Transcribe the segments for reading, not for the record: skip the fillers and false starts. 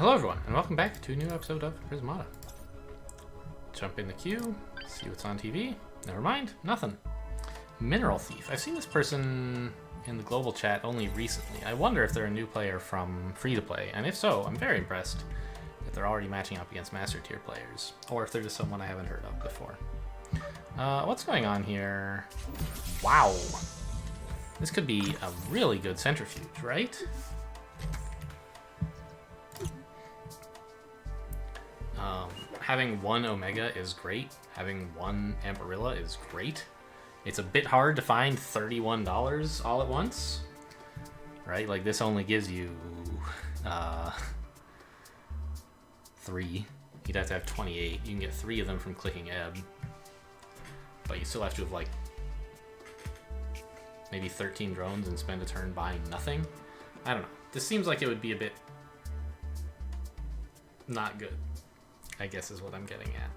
Hello everyone, and welcome back to a new episode of Prismata. Jump in the queue, see what's on TV. Never mind, nothing. Mineral Thief. I've seen this person in the global chat only recently. I wonder if they're a new player from free-to-play, and if so, I'm very impressed if they're already matching up against Master Tier players, or if they're just someone I haven't heard of before. What's going on here? Wow! This could be a really good centrifuge, right? Having one Omega is great. Having one Amparilla is great. It's a bit hard to find $31 all at once, right? Like this only gives you 3. You'd have to have 28. You can get 3 of them from clicking Ebb, but you still have to have like maybe 13 drones and spend a turn buying nothing. I don't know. This seems like it would be a bit not good, I guess is what I'm getting at.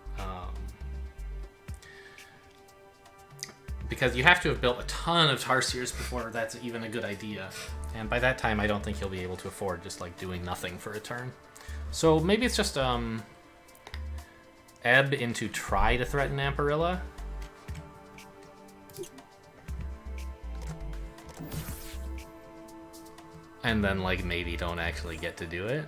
Because you have to have built a ton of Tarsiers before that's even a good idea. And by that time, I don't think you'll be able to afford just like doing nothing for a turn. So maybe it's just Ebb into try to threaten Amparilla. And then like maybe don't actually get to do it.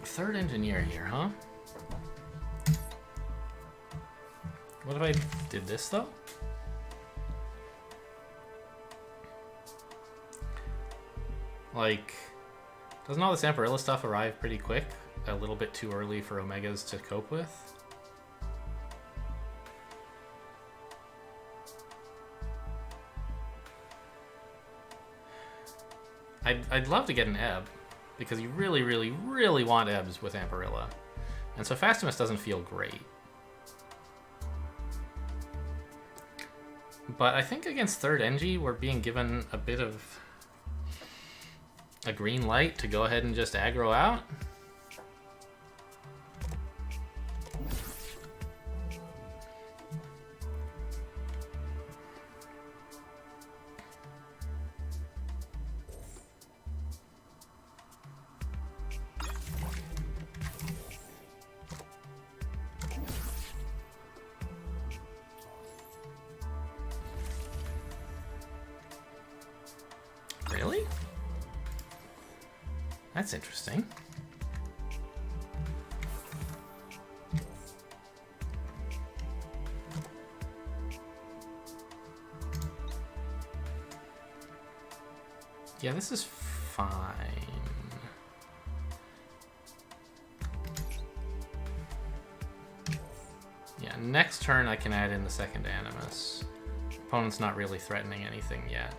Third engineer here, huh? What if I did this though? Like, doesn't all this Amparilla stuff arrive pretty quick? A little bit too early for Omegas to cope with? I'd love to get an Ebb, because you really, really, really want Ebbs with Amparilla. And so Fastimus doesn't feel great. But I think against third Engie, we're being given a bit of a green light to go ahead and just aggro out. Really? That's interesting. Yeah, this is fine. Yeah, next turn I can add in the second Animus. Opponent's not really threatening anything yet.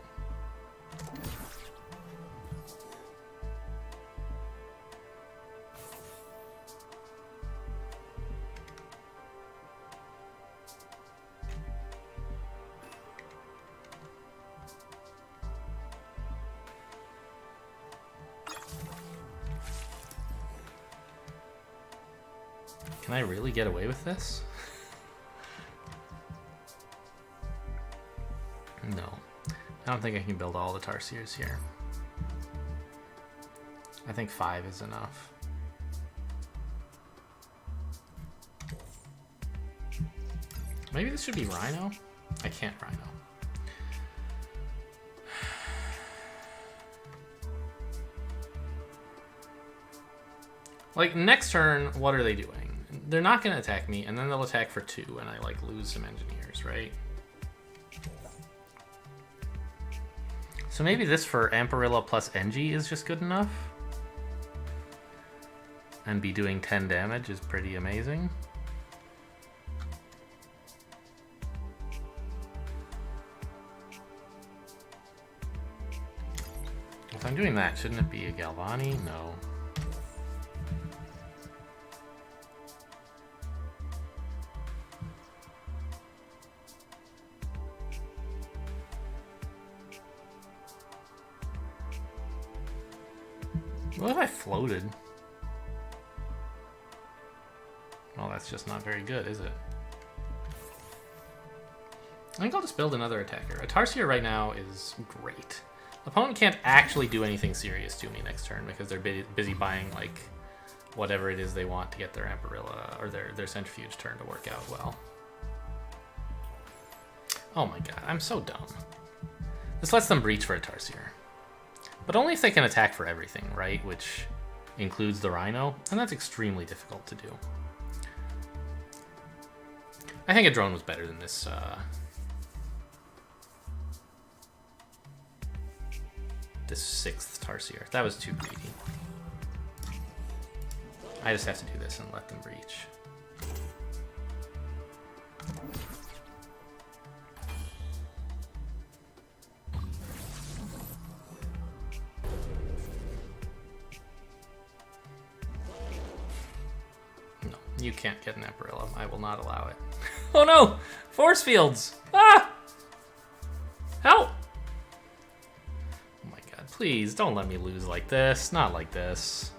Can I really get away with this? No. I don't think I can build all the Tarsiers here. I think 5 is enough. Maybe this should be Rhino? I can't Rhino. Like, next turn, what are they doing? They're not going to attack me, and then they'll attack for 2, and I, like, lose some engineers, right? So maybe this for Amparilla plus Engie is just good enough? And be doing 10 damage is pretty amazing. If I'm doing that, shouldn't it be a Galvani? No. What if I floated? Well, that's just not very good, is it? I think I'll just build another attacker. A Tarsier right now is great. Opponent can't actually do anything serious to me next turn because they're busy buying like whatever it is they want to get their Amparilla or their Centrifuge turn to work out well. Oh my god, I'm so dumb. This lets them breach for a Tarsier. But only if they can attack for everything, right? Which includes the Rhino, and that's extremely difficult to do. I think a drone was better than this, this 6th Tarsier. That was too greedy. I just have to do this and let them breach. No, you can't get an Amparilla. I will not allow it. Oh no! Force fields! Ah! Help! Oh my god, please don't let me lose like this. Not like this.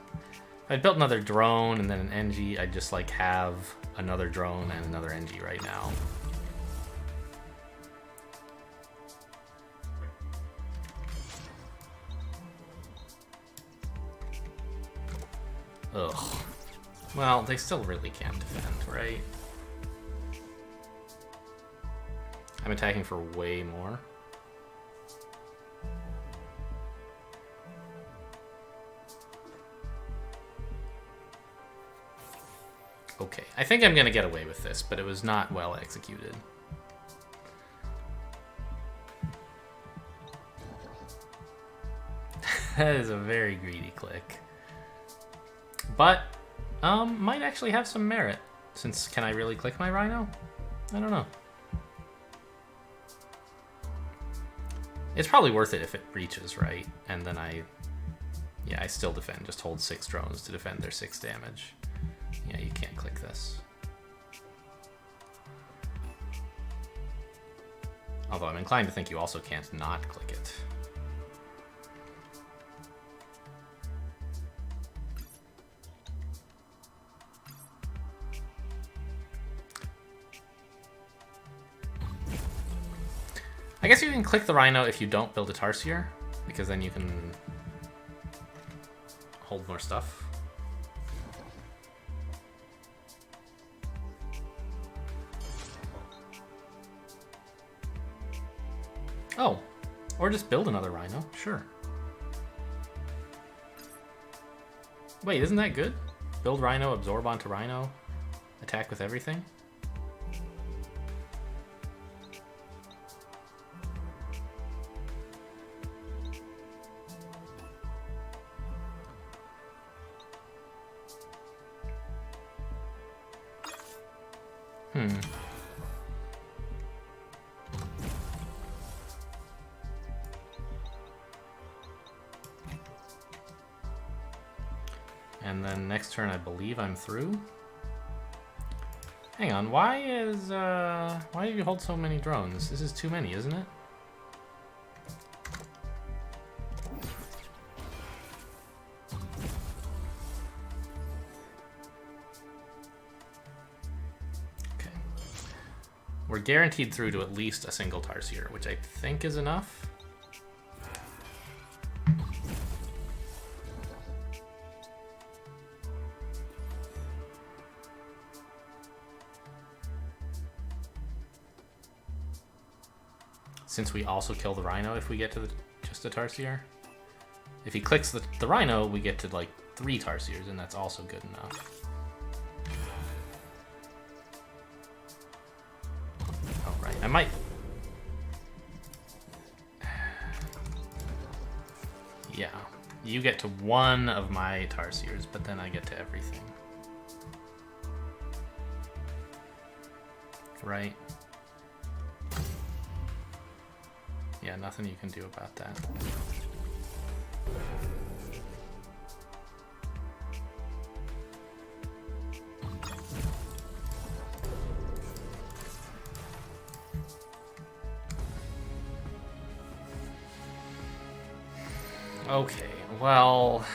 If I built another drone and then an NG, I'd just like have another drone and another NG right now. Ugh. Well, they still really can't defend, right? I'm attacking for way more. Okay, I think I'm gonna get away with this, but it was not well executed. That is a very greedy click. But, might actually have some merit. Since, can I really click my Rhino? I don't know. It's probably worth it if it breaches, right? And then I still defend. Just hold 6 drones to defend their 6 damage. Yeah, you can't click this. Although I'm inclined to think you also can't not click it. I guess you can click the Rhino if you don't build a Tarsier, because then you can hold more stuff. Oh, or just build another Rhino, sure. Wait, isn't that good? Build Rhino, absorb onto Rhino, attack with everything? And then next turn, I believe I'm through. Hang on, why do you hold so many drones? This is too many, isn't it? Okay. We're guaranteed through to at least a single Tarsier, which I think is enough. Since we also kill the Rhino if we get to just a Tarsier. If he clicks the Rhino, we get to like 3 Tarsiers, and that's also good enough. Oh, right. I might... Yeah. You get to 1 of my Tarsiers, but then I get to everything. Right? Yeah, nothing you can do about that. Okay, well...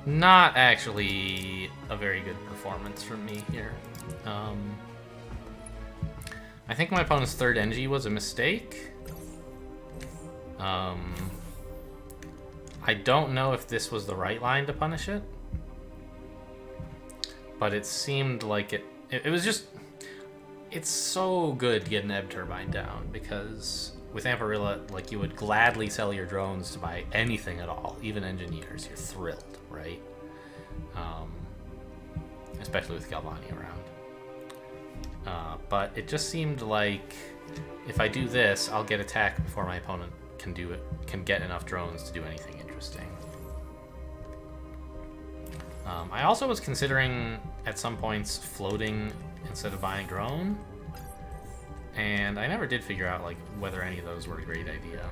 Not actually a very good performance from me here. I think my opponent's third NG was a mistake. I don't know if this was the right line to punish it, but it seemed like it was just... It's so good to get an Ebb Turbine down, because with Amparilla, like, you would gladly sell your drones to buy anything at all, even engineers. You're thrilled, right? Especially with Galvani around. But it just seemed like if I do this, I'll get attacked before my opponent can get enough drones to do anything interesting. I also was considering at some points floating instead of buying drone, and I never did figure out like whether any of those were a great idea.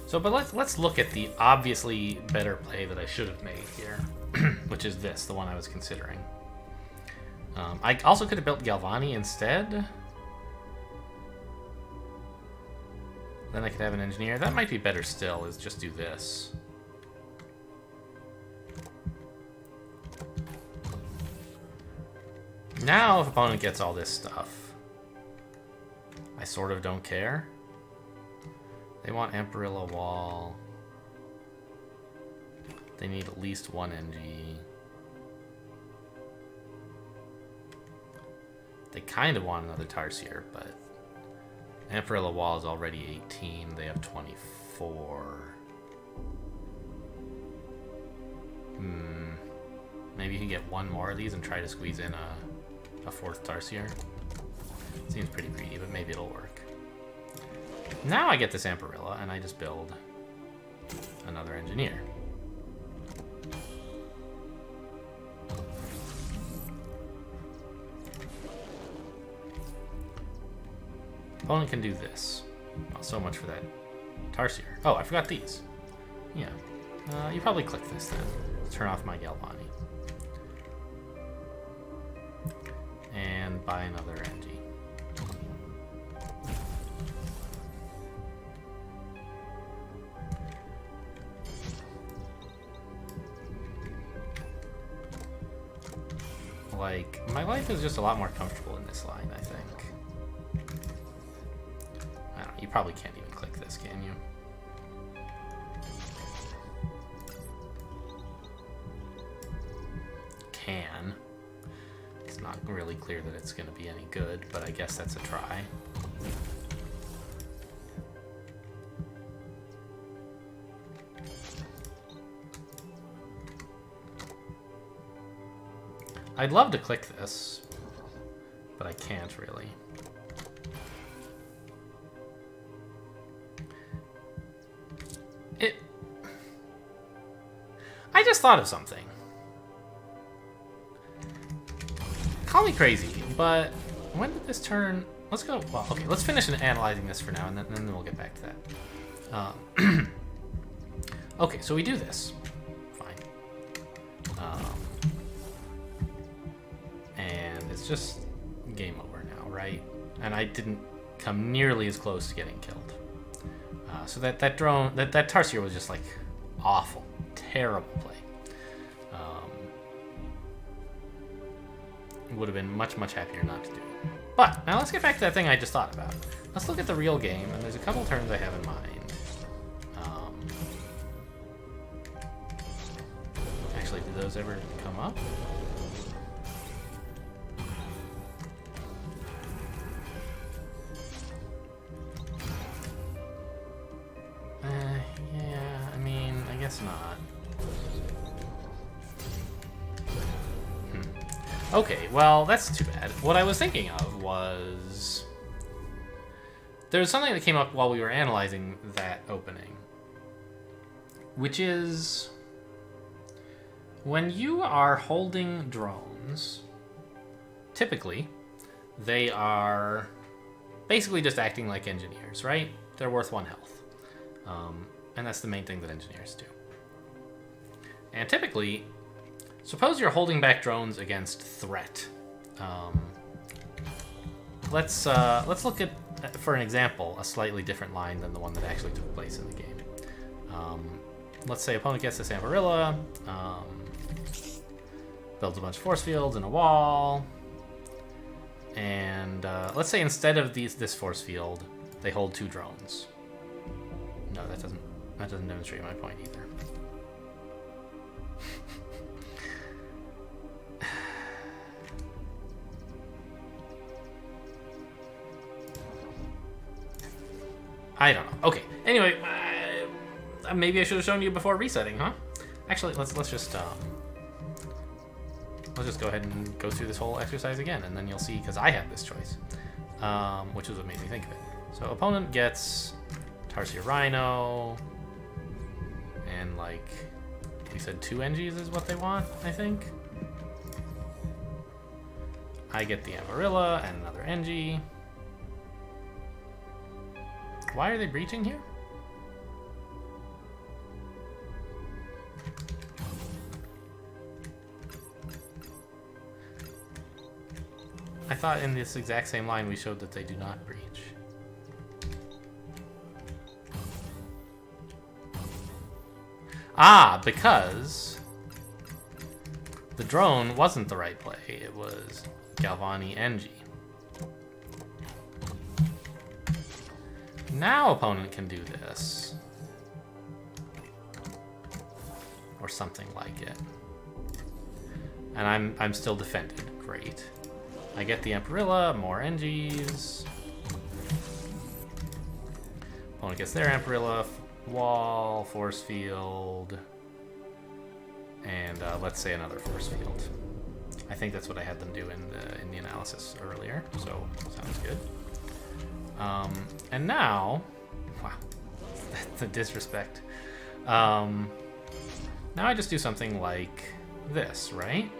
So, but let's look at the obviously better play that I should have made here, which is this, the one I was considering. I also could have built Galvani instead. Then I could have an engineer. That might be better still, is just do this. Now, if opponent gets all this stuff, I sort of don't care. They want Amparilla Wall. They need at least one NG. They kind of want another Tarsier, but Amparilla Wall is already 18. They have 24. Maybe you can get one more of these and try to squeeze in a fourth Tarsier. Seems pretty greedy, but maybe it'll work. Now I get this Amparilla, and I just build another engineer. Opponent can do this. Well, so much for that Tarsier. Oh, I forgot these. Yeah. You probably click this then. Turn off my Galvani. And buy another NG. Like, my life is just a lot more comfortable in this line, I think. I don't know, you probably can't even click this, can you? Can. It's not really clear that it's going to be any good, but I guess that's a try. I'd love to click this, but I can't really. I just thought of something. Call me crazy, but when did this turn? Let's go. Well, okay, let's finish analyzing this for now, and then we'll get back to that. Okay, so we do this. Fine. And it's just game over now, right? And I didn't come nearly as close to getting killed. So that Tarsier was just like awful, terrible play. Would have been much, much happier not to do it. But now let's get back to that thing I just thought about. Let's look at the real game, and there's a couple turns I have in mind. Actually, did those ever come up? Yeah, I mean, I guess not. Okay, well, that's too bad. What I was thinking of was... there was something that came up while we were analyzing that opening, which is when you are holding drones, typically they are basically just acting like engineers, right? They're worth 1 health. And that's the main thing that engineers do. And typically, suppose you're holding back drones against threat. Let's look at, for an example, a slightly different line than the one that actually took place in the game. Let's say opponent gets this Amparilla, builds a bunch of force fields and a wall, And let's say instead of this force field, they hold 2 drones. No, that doesn't demonstrate my point either. I don't know. Okay. Anyway, maybe I should have shown you before resetting, huh? Actually, let's just go ahead and go through this whole exercise again, and then you'll see, because I had this choice, which is what made me think of it. So opponent gets Tarsier Rhino, and like we said, 2 NGs is what they want, I think. I get the Amarilla and another NG. Why are they breaching here? I thought in this exact same line we showed that they do not breach. Ah, because the drone wasn't the right play. It was Galvani NG. Now opponent can do this. Or something like it. And I'm still defended. Great. I get the Amperilla, more NGs. Opponent gets their Amperilla, wall, force field, and let's say another force field. I think that's what I had them do in the analysis earlier, so sounds good. And now, wow, the disrespect. Now I just do something like this, right?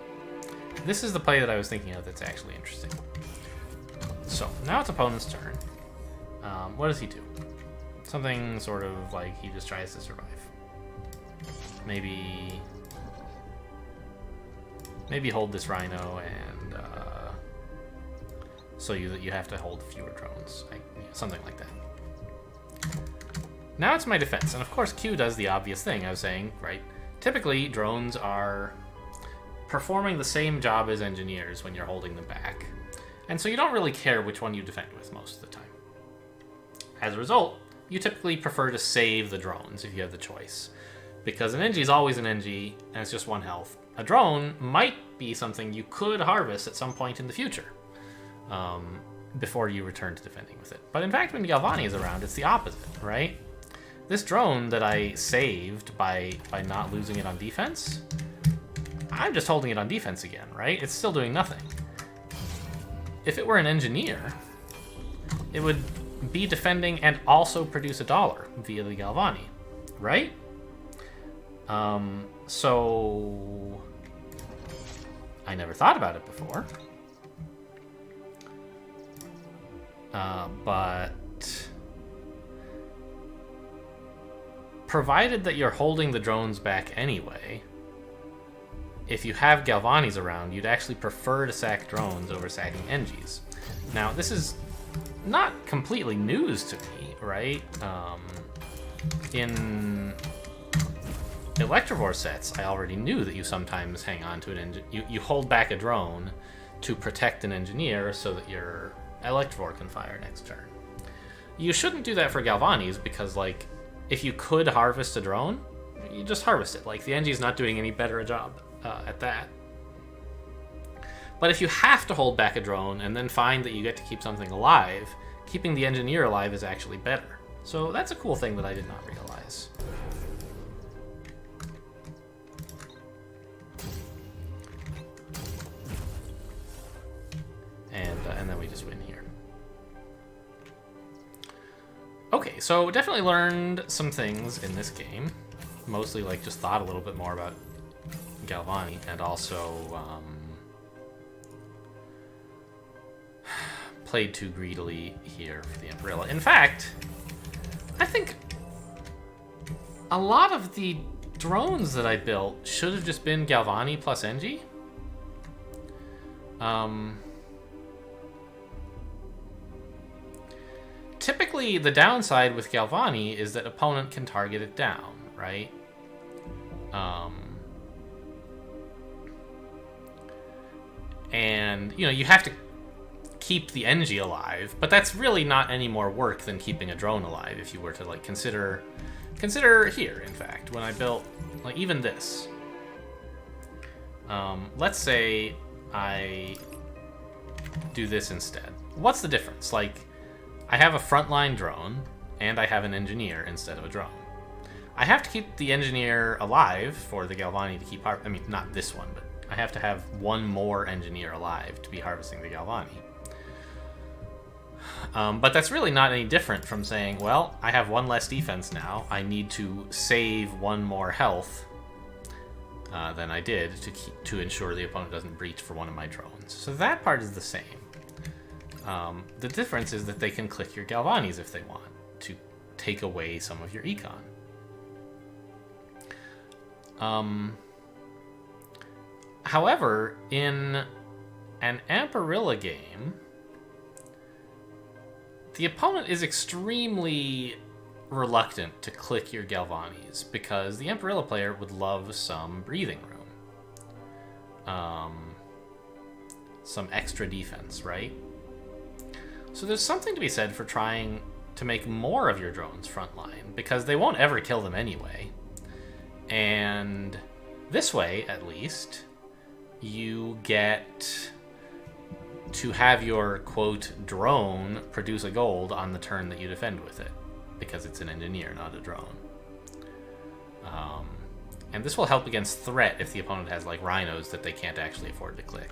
This is the play that I was thinking of that's actually interesting. So, now it's opponent's turn. What does he do? Something sort of like he just tries to survive. Maybe hold this Rhino and so you have to hold fewer drones. Something like that. Now it's my defense, and of course Q does the obvious thing I was saying, right? Typically, drones are performing the same job as engineers when you're holding them back. And so you don't really care which one you defend with most of the time. As a result, you typically prefer to save the drones if you have the choice. Because an NG is always an NG, and it's just 1 health. A drone might be something you could harvest at some point in the future, before you return to defending with it. But in fact, when Galvani is around, it's the opposite, right? This drone that I saved by not losing it on defense, I'm just holding it on defense again, right? It's still doing nothing. If it were an engineer, it would be defending and also produce $1 via the Galvani, right? So I never thought about it before. But provided that you're holding the drones back anyway, if you have Galvanis around, you'd actually prefer to sack drones over sacking NGs. Now, this is not completely news to me, right? In Electivore sets, I already knew that you sometimes hang on to an engine. You hold back a drone to protect an engineer so that your Electivore can fire next turn. You shouldn't do that for Galvanis because, like, if you could harvest a drone, you just harvest it. Like, the NG is not doing any better a job at that. But if you have to hold back a drone and then find that you get to keep something alive, keeping the engineer alive is actually better. So that's a cool thing that I did not realize. And then we just win here. Okay, so definitely learned some things in this game. Mostly, like, just thought a little bit more about Galvani, and also played too greedily here for the Umbrella. In fact, I think a lot of the drones that I built should have just been Galvani plus NG. Typically, the downside with Galvani is that opponent can target it down, right? And, you know, you have to keep the NG alive, but that's really not any more work than keeping a drone alive if you were to like consider here, in fact, when I built like even this. Let's say I do this instead. What's the difference? Like, I have a frontline drone and I have an engineer instead of a drone. I have to keep the engineer alive for the Galvani to keep I mean, not this one, but I have to have one more engineer alive to be harvesting the Galvani. But that's really not any different from saying, well, I have one less defense now. I need to save one more health than I did to ensure the opponent doesn't breach for one of my drones. So that part is the same. The difference is that they can click your Galvanis if they want to take away some of your econ. However, in an Amparilla game, the opponent is extremely reluctant to click your Galvanis because the Amparilla player would love some breathing room. Some extra defense, right? So there's something to be said for trying to make more of your drones frontline, because they won't ever kill them anyway. And this way, at least, you get to have your, quote, drone produce a gold on the turn that you defend with it, because it's an engineer, not a drone. And this will help against threat if the opponent has, like, rhinos that they can't actually afford to click.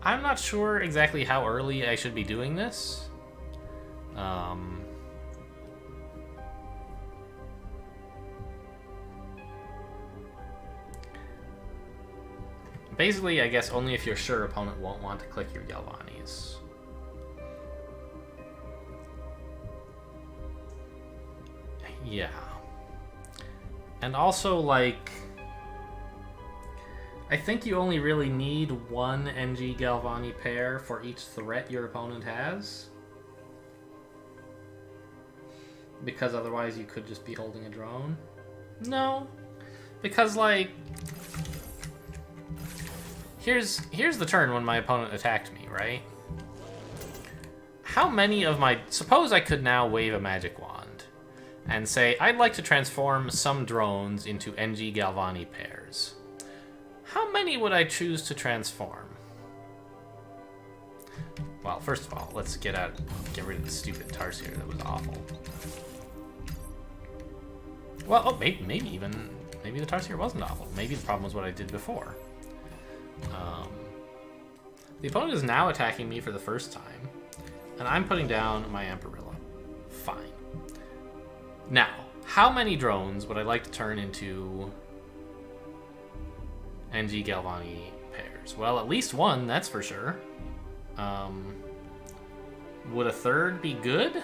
I'm not sure exactly how early I should be doing this. Basically, I guess only if you're sure opponent won't want to click your Galvanis. Yeah. And also, like, I think you only really need one NG Galvani pair for each threat your opponent has. Because otherwise you could just be holding a drone. No. Because, like, here's the turn when my opponent attacked me, right? How many of my... Suppose I could now wave a magic wand and say, I'd like to transform some drones into NG Galvani pairs. How many would I choose to transform? Well, first of all, let's get rid of the stupid Tarsier that was awful. Well, oh, maybe the Tarsier wasn't awful. Maybe the problem was what I did before. The opponent is now attacking me for the first time, and I'm putting down my Amparilla. Fine. Now, how many drones would I like to turn into NG Galvani pairs? Well, at least one, that's for sure. Would a third be good?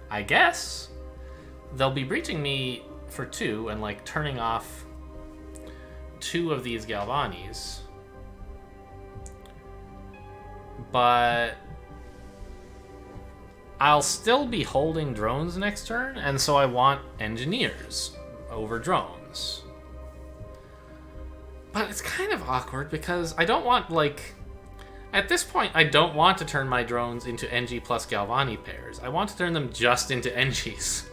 I guess. They'll be breaching me for 2 and, like, turning off 2 of these Galvanis. But I'll still be holding drones next turn, and so I want engineers over drones. But it's kind of awkward because I don't want, like... At this point, I don't want to turn my drones into NG plus Galvani pairs. I want to turn them just into NGs.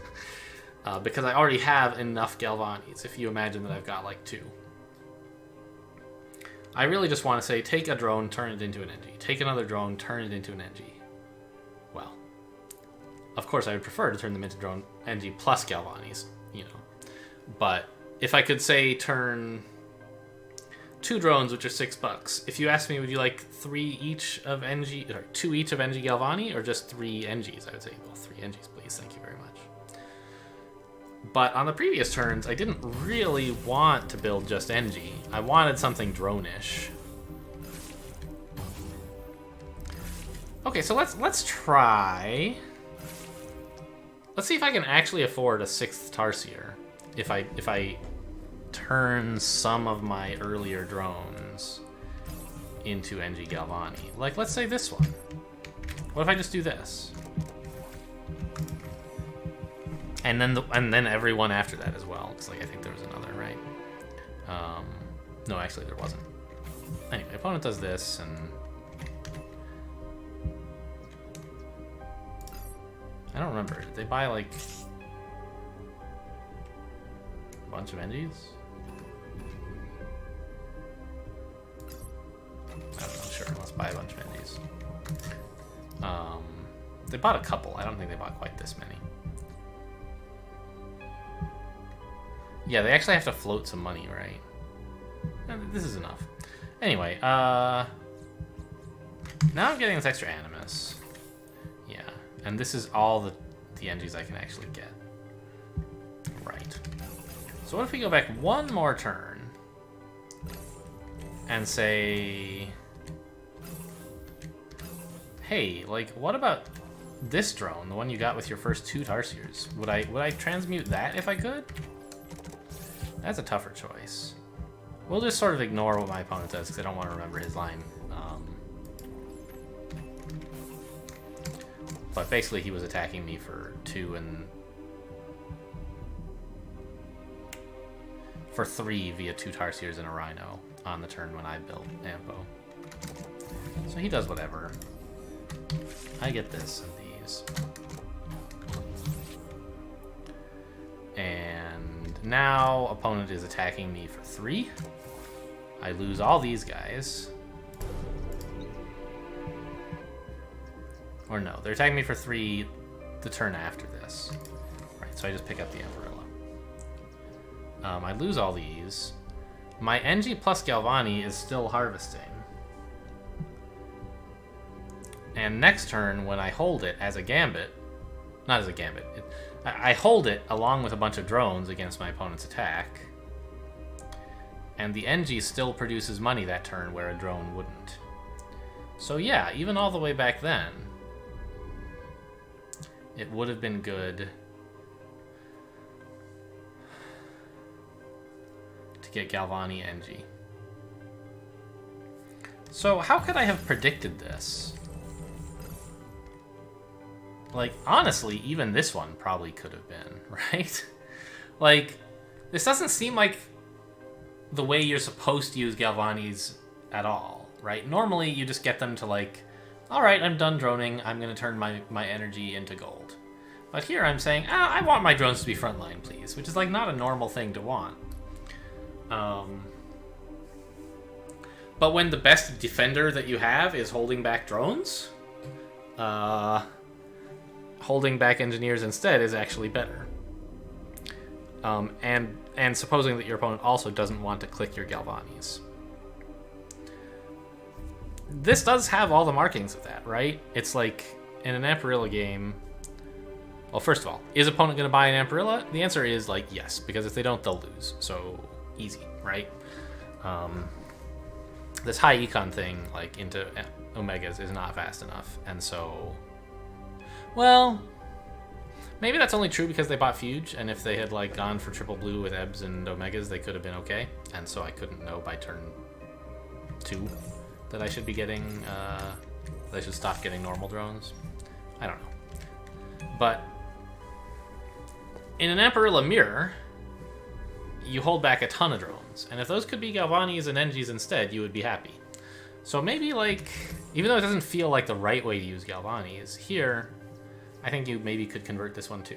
Because I already have enough Galvanis, if you imagine that I've got, like, 2. I really just want to say, take a drone, turn it into an NG. Take another drone, turn it into an NG. Well, of course I would prefer to turn them into drone NG plus Galvanis, you know. But if I could, say, turn 2 drones, which are $6. If you asked me, would you like 3 each of NG, or 2 each of NG Galvani, or just 3 NGs? I would say, well, 3 NGs, please. Thank you very much. But on the previous turns, I didn't really want to build just NG. I wanted something drone-ish. Okay, so let's try. Let's see if I can actually afford a 6th Tarsier. If I turn some of my earlier drones into NG Galvani. Like, let's say this one. What if I just do this? And then everyone after that as well. It's like, I think there was another, right? No, actually there wasn't. Anyway, opponent does this, and I don't remember. Did they buy like a bunch of NGs? I don't know. Sure, let's buy a bunch of NGs. They bought a couple. I don't think they bought quite this many. Yeah, they actually have to float some money, right? This is enough. Anyway, now I'm getting this extra animus. Yeah, and this is all the NGs I can actually get. Right. So what if we go back one more turn and say, hey, like, what about this drone, the one you got with your first 2 Tarsiers? Would I transmute that if I could? That's a tougher choice. We'll just sort of ignore what my opponent does because I don't want to remember his line. But basically he was attacking me for 2 and for 3 via 2 Tarsiers and a Rhino on the turn when I built Ampo. So he does whatever. I get this and these. And now opponent is attacking me for 3. I lose all these guys. Or no, they're attacking me for 3 the turn after this. Right, so I just pick up the Amparilla. I lose all these. My NG plus Galvani is still harvesting. And next turn, when I hold it as a gambit, not as a gambit, I hold it along with a bunch of drones against my opponent's attack, and the NG still produces money that turn where a drone wouldn't. So yeah, even all the way back then, it would have been good to get Galvani NG. So how could I have predicted this? Like, honestly, even this one probably could have been, right? Like, this doesn't seem like the way you're supposed to use Galvanis at all, right? Normally, you just get them to, like, alright, I'm done droning, I'm going to turn my energy into gold. But here I'm saying, I want my drones to be frontline, please, which is, like, not a normal thing to want. But when the best defender that you have is holding back drones, holding back engineers instead is actually better. And supposing that your opponent also doesn't want to click your Galvanis. This does have all the markings of that, right? It's like, in an Amparilla game... Well, first of all, is opponent going to buy an Amparilla? The answer is, like, yes, because if they don't, they'll lose. So, easy, right? This high econ thing, like, into Omegas is not fast enough, and so... Well, maybe that's only true because they bought Fuge, and if they had like gone for triple blue with Ebbs and Omegas, they could have been okay. And so I couldn't know by turn 2 that I should be getting, that I should stop getting normal drones. I don't know. But in an Amparilla mirror, you hold back a ton of drones, and if those could be Galvanis and NGs instead, you would be happy. So maybe, like, even though it doesn't feel like the right way to use Galvanis, here, I think you maybe could convert this one too.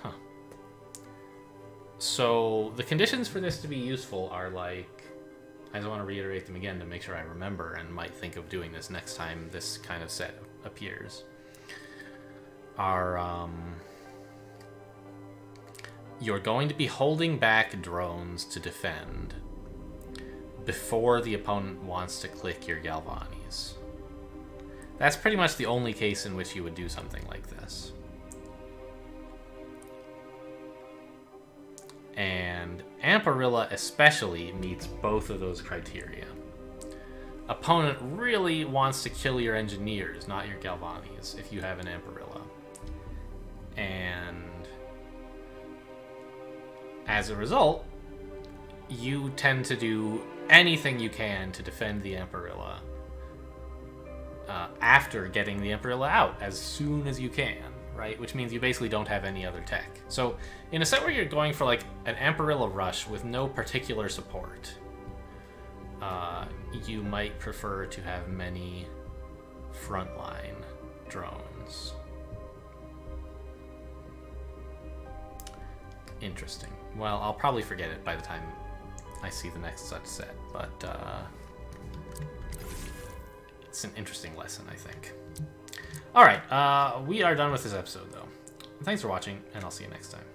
Huh. So the conditions for this to be useful are, like, I just want to reiterate them again to make sure I remember and might think of doing this next time this kind of set appears. Are, you're going to be holding back drones to defend before the opponent wants to click your Galvanis. That's pretty much the only case in which you would do something like this. And Amparilla especially meets both of those criteria. Opponent really wants to kill your engineers, not your Galvanis, if you have an Amparilla. And as a result, you tend to do anything you can to defend the Amparilla after getting the Amparilla out as soon as you can, right? Which means you basically don't have any other tech. So in a set where you're going for like an Amparilla rush with no particular support, you might prefer to have many frontline drones. Interesting. Well, I'll probably forget it by the time I see the next such set, but it's an interesting lesson, I think. All right, we are done with this episode, though. Thanks for watching, and I'll see you next time.